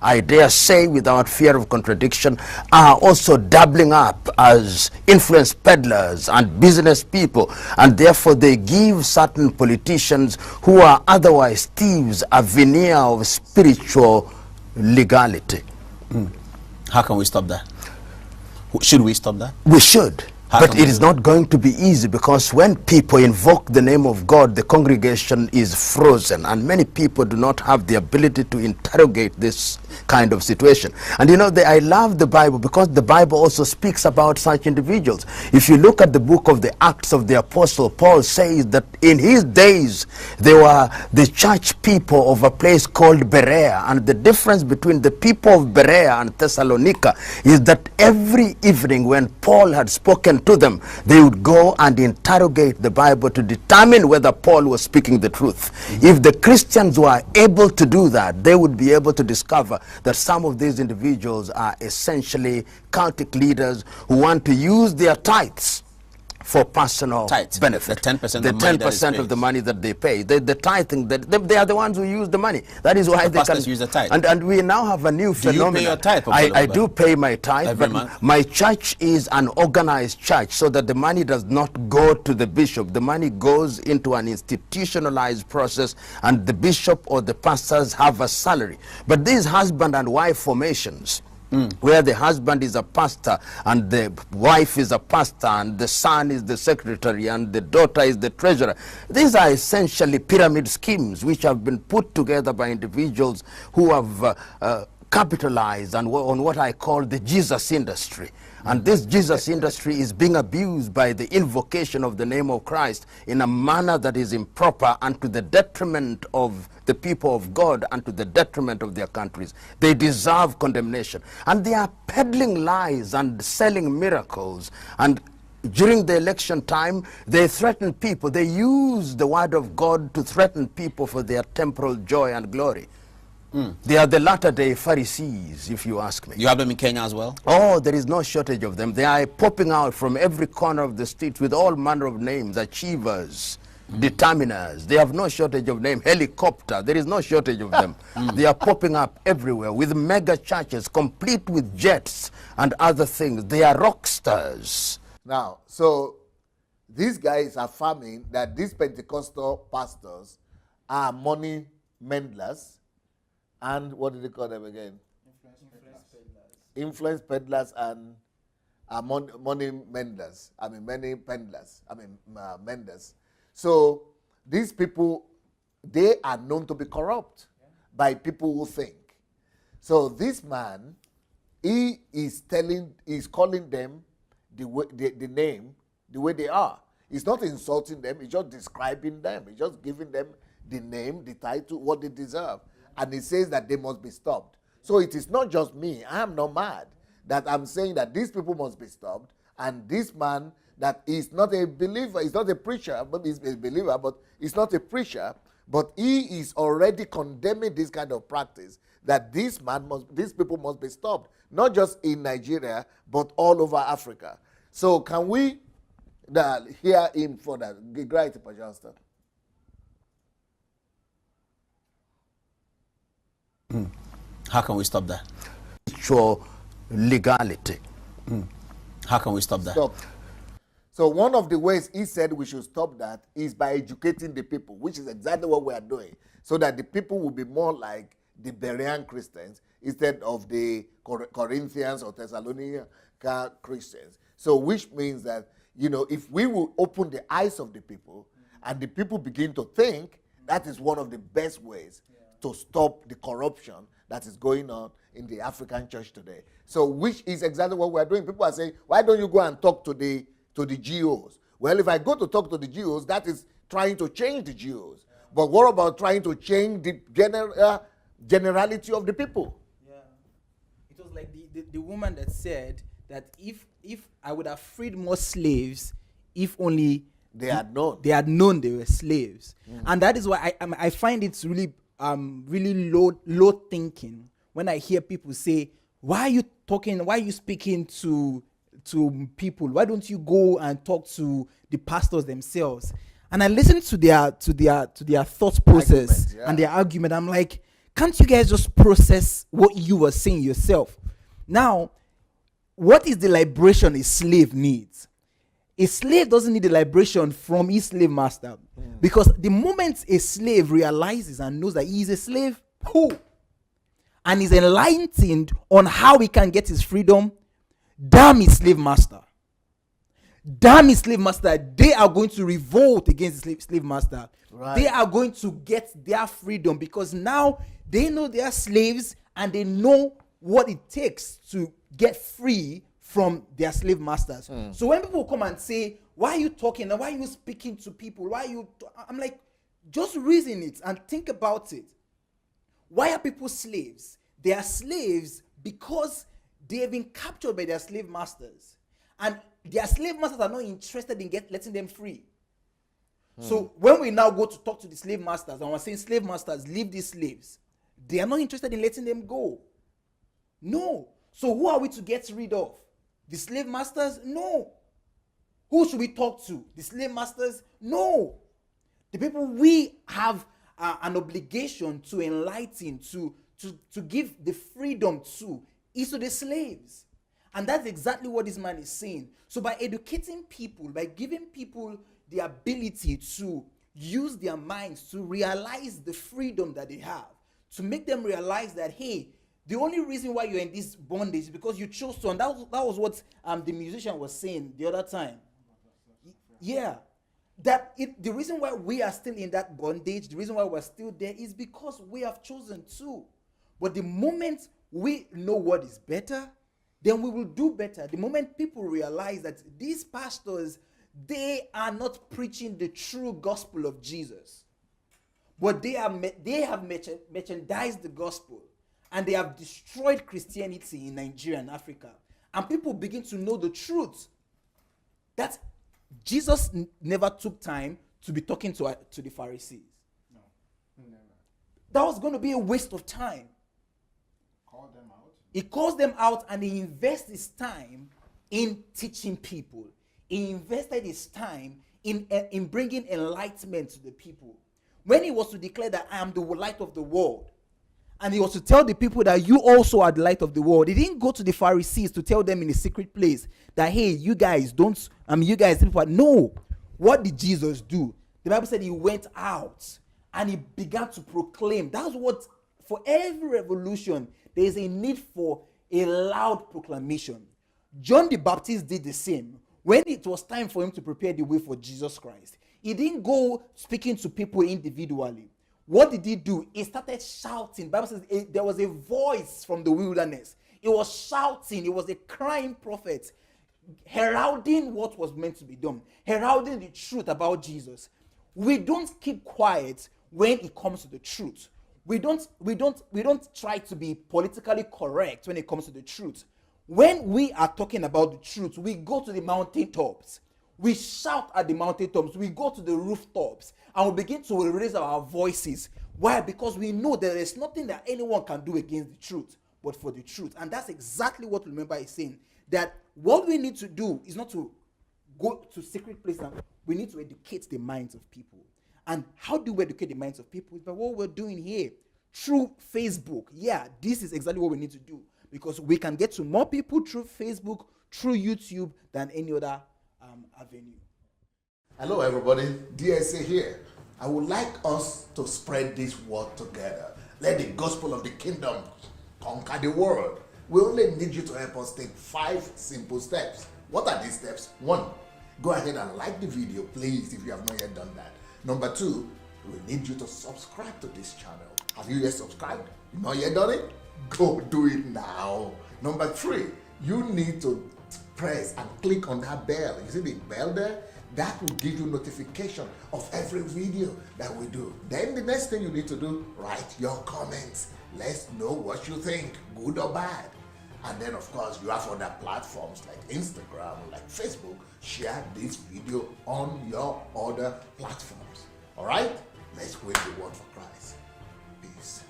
I dare say without fear of contradiction, are also doubling up as influence peddlers and business people, and therefore they give certain politicians who are otherwise thieves a veneer of spiritual legality. How can we stop that? Should we stop that? We should. But it is not going to be easy, because when people invoke the name of God, the congregation is frozen, and many people do not have the ability to interrogate this kind of situation. And you know, I love the Bible, because the Bible also speaks about such individuals. If you look at the book of the Acts of the Apostle, Paul says that in his days they were the church people of a place called Berea, and the difference between the people of Berea and Thessalonica is that every evening when Paul had spoken to them, they would go and interrogate the Bible to determine whether Paul was speaking the truth. If the Christians were able to do that, they would be able to discover that some of these individuals are essentially cultic leaders who want to use their tithes for personal benefit. The 10%, the 10% of the money that they pay. The tithing, they are the ones who use the money. That is why they can use the tithe. And we now have a new phenomenon. Do you pay your tithe? I do pay my tithe, every but month? My church is an organized church, so that the money does not go to the bishop. The money goes into an institutionalized process, and the bishop or the pastors have a salary. But these husband and wife formations, where the husband is a pastor and the wife is a pastor and the son is the secretary and the daughter is the treasurer. These are essentially pyramid schemes which have been put together by individuals who have capitalized on what I call the Jesus industry. And this Jesus industry is being abused by the invocation of the name of Christ in a manner that is improper and to the detriment of the people of God and to the detriment of their countries. They deserve condemnation. And they are peddling lies and selling miracles. And during the election time, they threaten people. They use the word of God to threaten people for their temporal joy and glory. They are the latter-day Pharisees, if you ask me. You have them in Kenya as well? Oh, there is no shortage of them. They are popping out from every corner of the streets with all manner of names: achievers, determiners. They have no shortage of names. Helicopter, there is no shortage of them. They are popping up everywhere with mega churches, complete with jets and other things. They are rock stars. Now, so these guys are affirming that these Pentecostal pastors are money mendlers. And what did they call them again? Influence peddlers and money menders. I mean, many peddlers. I mean, menders. So these people, they are known to be corrupt by people who think. So this man, he is calling them the name the way they are. He's not insulting them. He's just describing them. He's just giving them the name, the title, what they deserve. And he says that they must be stopped. So it is not just me. I am not mad that I'm saying that these people must be stopped. And this man that is not a believer, he's not a preacher, but he's a believer, but he's not a preacher, but he is already condemning this kind of practice, that these people must be stopped, not just in Nigeria, but all over Africa. So can we hear him for that? Great, Pastor. How can we stop that? Spiritual legality. How can we stop that? Stop. So one of the ways he said we should stop that is by educating the people, which is exactly what we are doing, so that the people will be more like the Berean Christians instead of the Corinthians or Thessalonian Christians. So which means that, you know, if we will open the eyes of the people and the people begin to think, that is one of the best ways to stop the corruption that is going on in the African church today. So which is exactly what we're doing. People are saying, why don't you go and talk to the GOs? Well, if I go to talk to the GOs, that is trying to change the GOs. But what about trying to change the generality of the people? Yeah. It was like the woman that said that if I would have freed more slaves, if only they had known they were slaves. And that is why I find it's really low thinking when I hear people say, why are you speaking to people? Why don't you go and talk to the pastors themselves? And I listen to their thought process and their argument. I'm like, Can't you guys just process what you were saying yourself? Now, what is the liberation a slave needs? A slave doesn't need the liberation from his slave master. Because the moment a slave realizes and knows that he is a slave, and is enlightened on how he can get his freedom, damn his slave master. Damn his slave master. They are going to revolt against the slave master. Right. They are going to get their freedom because now they know they are slaves and they know what it takes to get free from their slave masters. So when people come and say, why are you talking? Why are you speaking to people? Why are you? I'm like, just reason it and think about it. Why are people slaves? They are slaves because they have been captured by their slave masters. And their slave masters are not interested in letting them free. So when we now go to talk to the slave masters and we're saying, slave masters, leave these slaves, they are not interested in letting them go. No. So who are we to get rid of? The slave masters? No. Who should we talk to? The slave masters? No. The people we have an obligation to enlighten, to give the freedom to, is to the slaves. And that's exactly what this man is saying. So by educating people, by giving people the ability to use their minds to realize the freedom that they have, to make them realize that, hey, the only reason why you're in this bondage is because you chose to. And that was what the musician was saying the other time. Yeah. The reason why we are still in that bondage, the reason why we're still there is because we have chosen to. But the moment we know what is better, then we will do better. The moment people realize that these pastors, they are not preaching the true gospel of Jesus, but they have merchandised the gospel, and they have destroyed Christianity in Nigeria and Africa. And people begin to know the truth that Jesus never took time to be talking to the Pharisees. No, never. That was going to be a waste of time. Call them out. He calls them out and he invests his time in teaching people. He invested his time in bringing enlightenment to the people. When he was to declare that I am the light of the world, and he was to tell the people that you also are the light of the world, he didn't go to the Pharisees to tell them in a secret place that, hey, you guys don't, you guys, no. What did Jesus do? The Bible said he went out and he began to proclaim. That's what, for every revolution, there is a need for a loud proclamation. John the Baptist did the same. When it was time for him to prepare the way for Jesus Christ, he didn't go speaking to people individually. What did he do? He started shouting. The Bible says there was a voice from the wilderness. He was shouting. He was a crying prophet, heralding what was meant to be done, heralding the truth about Jesus. We don't keep quiet when it comes to the truth. We don't try to be politically correct when it comes to the truth. When we are talking about the truth, we go to the mountaintops. We shout at the mountaintops. We go to the rooftops and we begin to raise our voices. Why? Because we know there is nothing that anyone can do against the truth, but for the truth. And that's exactly what Remember is saying. That what we need to do is not to go to secret places. We need to educate the minds of people. And how do we educate the minds of people? It's by what we're doing here. Through Facebook. Yeah, this is exactly what we need to do. Because we can get to more people through Facebook, through YouTube, than any other avenue. Hello everybody, DSA here. I would like us to spread this word together. Let the gospel of the kingdom conquer the world. We only need you to help us take 5 simple steps. What are these steps? 1, go ahead and like the video, please, if you have not yet done that. Number 2, we need you to subscribe to this channel. Have you yet subscribed? You not yet done it? Go do it now. Number 3, you need to press and click on that bell. You see the bell there? That will give you notification of every video that we do. Then the next thing you need to do, write your comments. Let's know what you think, good or bad. And then of course you have other platforms like Instagram, like Facebook. Share this video on your other platforms. All right? Let's win the world for Christ. Peace.